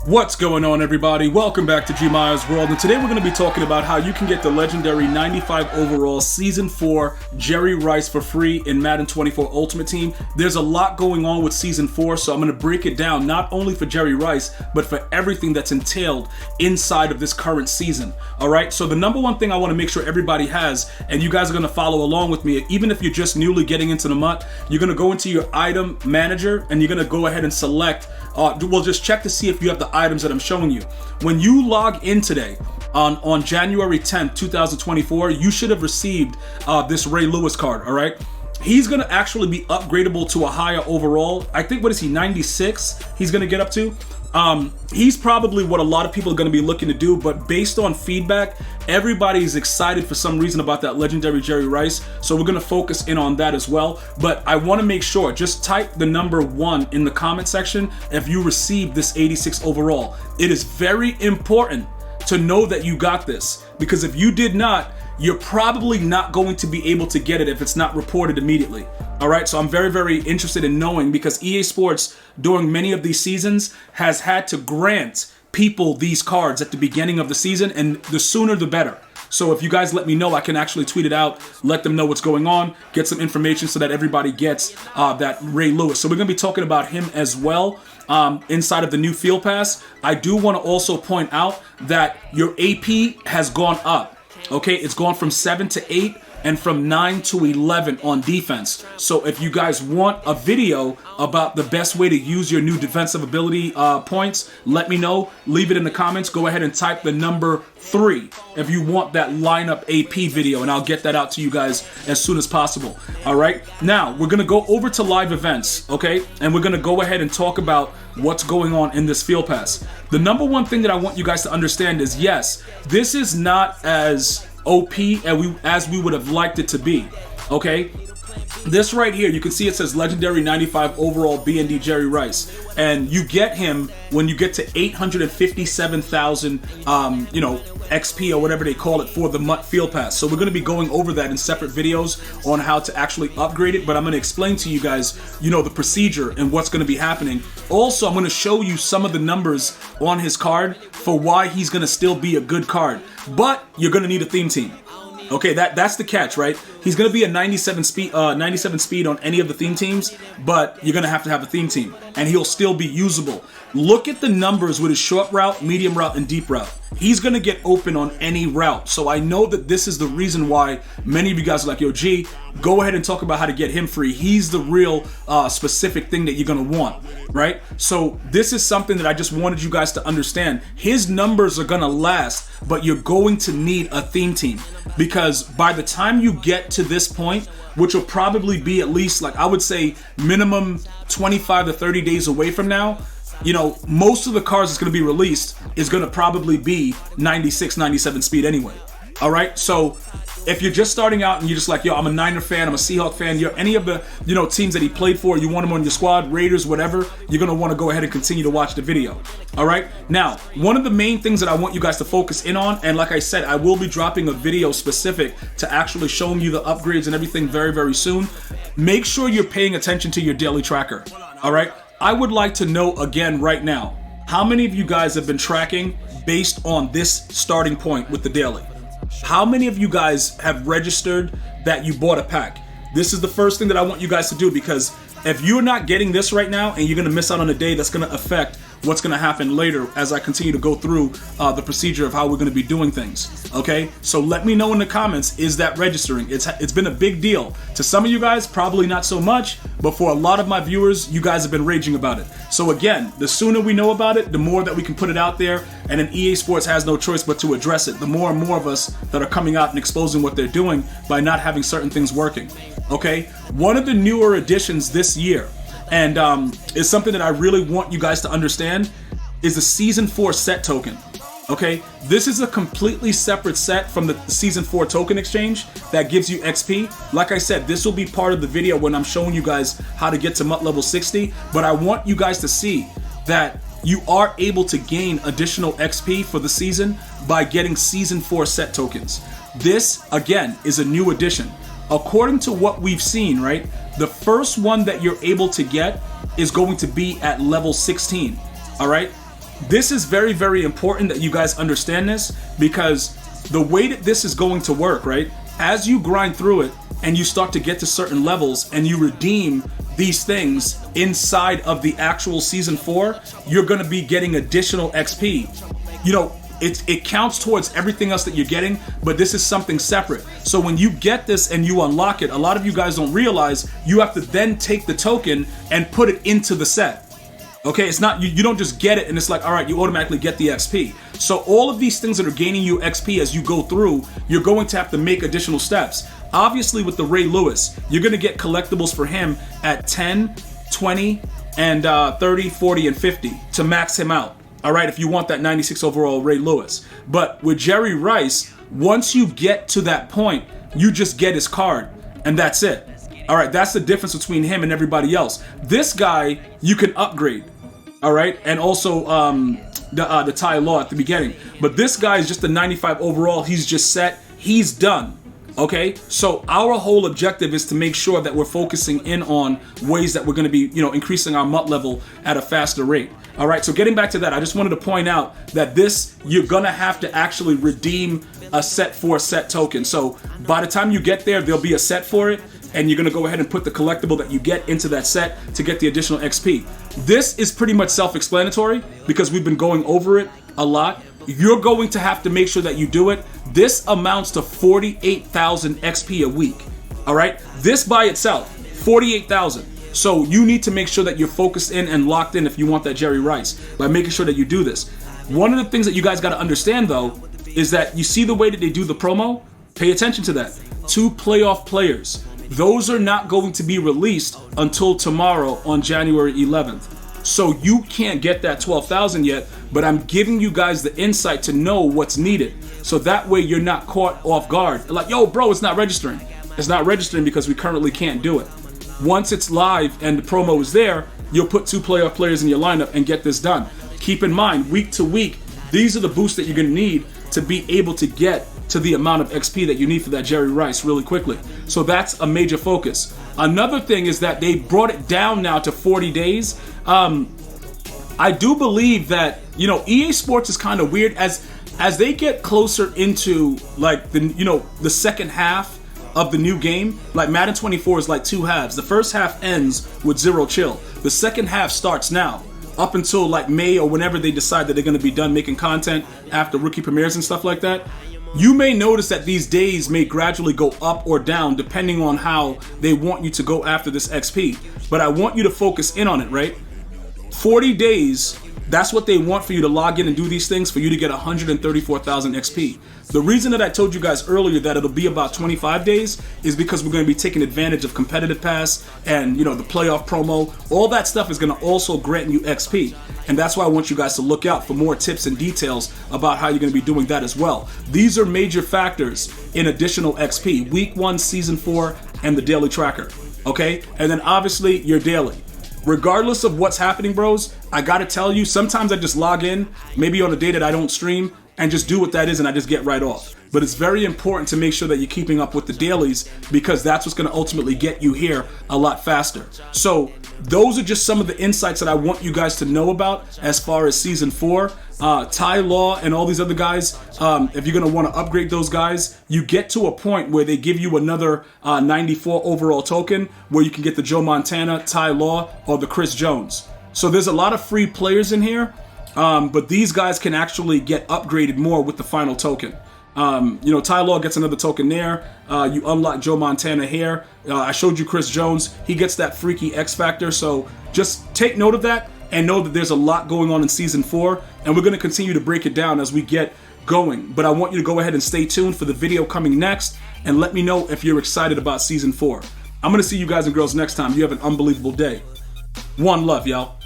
What's going on, everybody? Welcome back to GmiasWorld, and today we're going to be talking about how you can get the legendary 95 overall Season 4 Jerry Rice for free in Madden 24 Ultimate Team. There's a lot going on with Season 4, so I'm going to break it down not only for Jerry Rice, but for everything that's entailed inside of this current season. Alright, so the number one thing I want to make sure everybody has, and you guys are going to follow along with me, even if you're just newly getting into the MUT, you're going to go into your item manager, and you're going to go ahead and select, we'll just check to see if you have the items that I'm showing you. When you log in today on January 10th, 2024, you should have received this Ray Lewis card, all right? He's going to actually be upgradable to a higher overall. I think, what is he, 96 he's going to get up to? He's probably what a lot of people are going to be looking to do, but based on feedback, everybody's excited for some reason about that legendary Jerry Rice, so we're going to focus in on that as well. But I want to make sure, just type the number 1 in the comment section if you received this 86 overall. It is very important to know that you got this, because if you did not, you're probably not going to be able to get it if it's not reported immediately. All right, so I'm very, very interested in knowing, because EA Sports, during many of these seasons, has had to grant people these cards at the beginning of the season, and the sooner the better. So if you guys let me know, I can actually tweet it out, let them know what's going on, get some information so that everybody gets that Ray Lewis. So we're going to be talking about him as well inside of the new Field Pass. I do want to also point out that your AP has gone up. Okay, it's gone from 7 to 8 and from 9 to 11 on defense. So if you guys want a video about the best way to use your new defensive ability points, let me know. Leave it in the comments. Go ahead and type the number 3 if you want that lineup AP video, and I'll get that out to you guys as soon as possible. All right, now we're gonna go over to live events, okay? And we're gonna go ahead and talk about what's going on in this Field Pass. The number one thing that I want you guys to understand is, yes, this is not as OP as we would have liked it to be, okay? This right here, you can see it says legendary 95 overall B&D Jerry Rice, and you get him when you get to 857,000 XP or whatever they call it for the MUT Field Pass. So we're going to be going over that in separate videos on how to actually upgrade it, but I'm going to explain to you guys, the procedure and what's going to be happening. Also, I'm going to show you some of the numbers on his card for why he's going to still be a good card, but you're going to need a theme team. Okay, that's the catch, right? He's going to be a 97 speed on any of the theme teams, but you're going to have a theme team, and he'll still be usable. Look at the numbers with his short route, medium route, and deep route. He's going to get open on any route. So I know that this is the reason why many of you guys are like, yo, G, go ahead and talk about how to get him free. He's the real specific thing that you're going to want, right? So this is something that I just wanted you guys to understand. His numbers are going to last, but you're going to need a theme team, because by the time you get to this point, which will probably be at least, like, I would say minimum 25 to 30 days away from now, most of the cars that's going to be released is going to probably be 96, 97 speed anyway. All right, so if you're just starting out and you're just like, yo, I'm a Niner fan, I'm a Seahawk fan, you're any of the teams that he played for, you want him on your squad, Raiders, whatever, you're going to want to go ahead and continue to watch the video. All right, now, one of the main things that I want you guys to focus in on, and like I said, I will be dropping a video specific to actually showing you the upgrades and everything very, very soon. Make sure you're paying attention to your daily tracker. All right, I would like to know again right now, how many of you guys have been tracking based on this starting point with the daily? How many of you guys have registered that you bought a pack? This is the first thing that I want you guys to do, because if you're not getting this right now, and you're going to miss out on a day that's going to affect what's going to happen later as I continue to go through the procedure of how we're going to be doing things, okay? So let me know in the comments, is that registering? It's been a big deal. To some of you guys, probably not so much, but for a lot of my viewers, you guys have been raging about it. So again, the sooner we know about it, the more that we can put it out there, and then EA Sports has no choice but to address it. The more and more of us that are coming out and exposing what they're doing by not having certain things working, okay? One of the newer additions this year, and it's something that I really want you guys to understand, is the Season 4 set token, okay? This is a completely separate set from the Season 4 token exchange that gives you XP. Like I said, this will be part of the video when I'm showing you guys how to get to MUT level 60, but I want you guys to see that you are able to gain additional XP for the season by getting Season 4 set tokens. This, again, is a new addition. According to what we've seen, right, the first one that you're able to get is going to be at level 16, all right? This is very, very important that you guys understand this, because the way that this is going to work, right? As you grind through it and you start to get to certain levels and you redeem these things inside of the actual Season 4, you're going to be getting additional XP. You know, it counts towards everything else that you're getting, but this is something separate. So when you get this and you unlock it, a lot of you guys don't realize you have to then take the token and put it into the set. Okay, it's not, you don't just get it and it's like, all right, you automatically get the XP. So all of these things that are gaining you XP as you go through, you're going to have to make additional steps. Obviously with the Ray Lewis, you're going to get collectibles for him at 10, 20, and 30, 40, and 50 to max him out. All right, if you want that 96 overall Ray Lewis. But with Jerry Rice, once you get to that point, you just get his card and that's it. All right, that's the difference between him and everybody else. This guy, you can upgrade, all right? And also the Ty Law at the beginning. But this guy is just a 95 overall. He's just set. He's done, okay? So our whole objective is to make sure that we're focusing in on ways that we're going to be, you know, increasing our MUT level at a faster rate. All right, so getting back to that, I just wanted to point out that this, you're going to have to actually redeem a set for set token. So by the time you get there, there'll be a set for it, and you're going to go ahead and put the collectible that you get into that set to get the additional XP. This is pretty much self-explanatory because we've been going over it a lot. You're going to have to make sure that you do it. This amounts to 48,000 XP a week. All right, this by itself, 48,000. So you need to make sure that you're focused in and locked in if you want that Jerry Rice by making sure that you do this. One of the things that you guys got to understand though is that you see the way that they do the promo. Pay attention to that. 2 playoff players. Those are not going to be released until tomorrow on January 11th. So you can't get that 12,000 yet, but I'm giving you guys the insight to know what's needed. So that way you're not caught off guard. Like, yo, bro, it's not registering. It's not registering because we currently can't do it. Once it's live and the promo is there, you'll put 2 playoff players in your lineup and get this done. Keep in mind, week to week, these are the boosts that you're going to need to be able to get to the amount of XP that you need for that Jerry Rice really quickly. So that's a major focus. Another thing is that they brought it down now to 40 days. I do believe that, you know, EA Sports is kind of weird as they get closer into like the second half of the new game. Like Madden 24 is like 2 halves. The first half ends with 0 chill. The second half starts now up until like May or whenever they decide that they're going to be done making content after rookie premieres and stuff like that. You may notice that these days may gradually go up or down depending on how they want you to go after this XP. But I want you to focus in on it, right? 40 days, that's what they want for you to log in and do these things for you to get 134,000 XP. The reason that I told you guys earlier that it'll be about 25 days is because we're going to be taking advantage of competitive pass and, you know, the playoff promo. All that stuff is going to also grant you XP. And that's why I want you guys to look out for more tips and details about how you're going to be doing that as well. These are major factors in additional XP. Week 1, Season 4, and the daily tracker. Okay? And then obviously your daily. Regardless of what's happening, bros, I gotta tell you, sometimes I just log in, maybe on a day that I don't stream, and just do what that is and I just get right off. But it's very important to make sure that you're keeping up with the dailies because that's what's gonna ultimately get you here a lot faster. So those are just some of the insights that I want you guys to know about as far as Season 4. Ty Law and all these other guys, if you're going to want to upgrade those guys, you get to a point where they give you another 94 overall token where you can get the Joe Montana, Ty Law, or the Chris Jones. So there's a lot of free players in here, but these guys can actually get upgraded more with the final token. You know, Ty Law gets another token there. You unlock Joe Montana here. I showed you Chris Jones. He gets that freaky X Factor. So just take note of that and know that there's a lot going on in Season 4. And we're going to continue to break it down as we get going. But I want you to go ahead and stay tuned for the video coming next. And let me know if you're excited about Season 4. I'm going to see you guys and girls next time. You have an unbelievable day. One love, y'all.